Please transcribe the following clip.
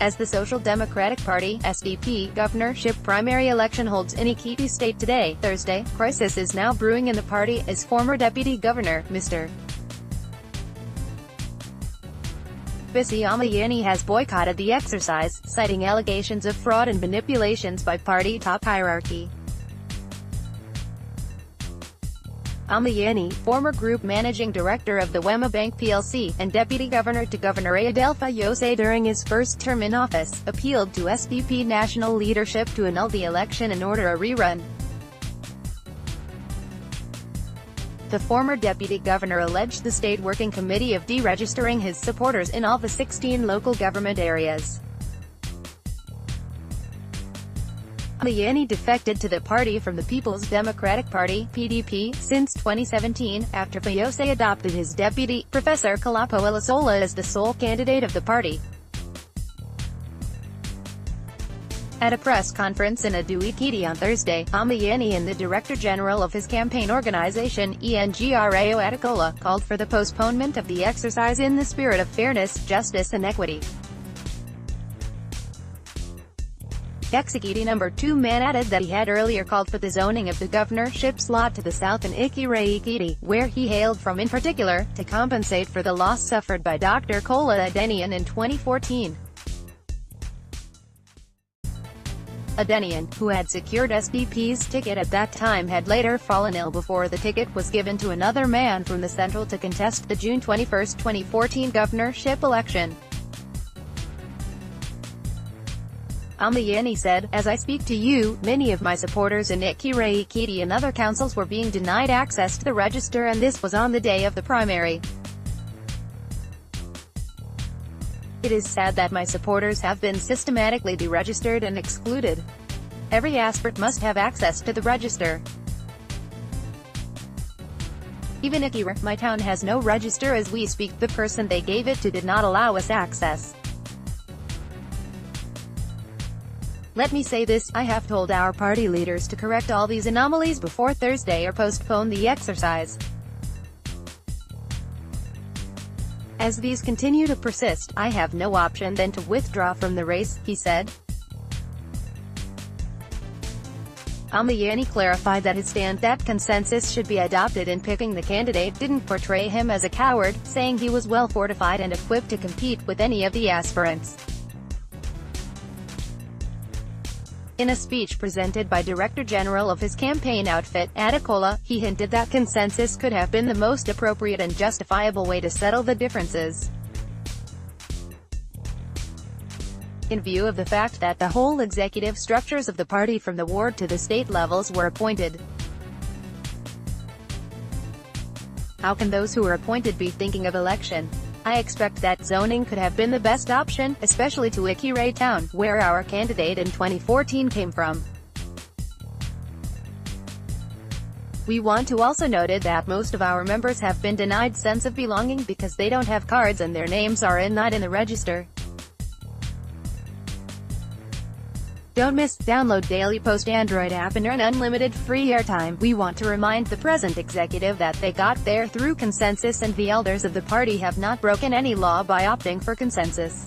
As the Social Democratic Party (SDP) governorship primary election holds in Ekiti State today, Thursday, crisis is now brewing in the party, as former Deputy Governor, Mr. Bisi Omoyeni has boycotted the exercise, citing allegations of fraud and manipulations by party top hierarchy. Omoyeni, former Group Managing Director of the Wema Bank PLC, and Deputy Governor to Governor Ayodele Fayose during his first term in office, appealed to SDP national leadership to annul the election and order a rerun. The former deputy governor alleged the state working committee of deregistering his supporters in all the 16 local government areas. Omoyeni defected to the party from the People's Democratic Party (PDP) since 2017, after Fayose adopted his deputy, Professor Kalapo Elasola, as the sole candidate of the party. At a press conference in Ekiti on Thursday, Omoyeni and the Director General of his campaign organization, Engrao Atacola, called for the postponement of the exercise in the spirit of fairness, justice and equity. Ex-Ekiti No. 2 man added that he had earlier called for the zoning of the governorship slot to the south in Ekiti, where he hailed from in particular, to compensate for the loss suffered by Dr. Kola Adenian in 2014. Adenian, who had secured SDP's ticket at that time, had later fallen ill before the ticket was given to another man from the Central to contest the June 21, 2014 governorship election. Omoyeni said, "As I speak to you, many of my supporters in Ekiti and other councils were being denied access to the register, and this was on the day of the primary. It is sad that my supporters have been systematically deregistered and excluded. Every aspirant must have access to the register. Even Ekiti, my town, has no register as we speak. The person they gave it to did not allow us access. Let me say this, I have told our party leaders to correct all these anomalies before Thursday or postpone the exercise. As these continue to persist, I have no option than to withdraw from the race," he said. Omoyeni clarified that his stand that consensus should be adopted in picking the candidate didn't portray him as a coward, saying he was well fortified and equipped to compete with any of the aspirants. In a speech presented by Director General of his campaign outfit, Atacola, he hinted that consensus could have been the most appropriate and justifiable way to settle the differences. In view of the fact that the whole executive structures of the party from the ward to the state levels were appointed. How can those who are appointed be thinking of election? I expect that zoning could have been the best option, especially to Ekiti town, where our candidate in 2014 came from. We want to also note that most of our members have been denied sense of belonging because they don't have cards and their names are not in the register. Don't miss, download Daily Post Android app and earn unlimited free airtime. We want to remind the present executive that they got there through consensus and the elders of the party have not broken any law by opting for consensus.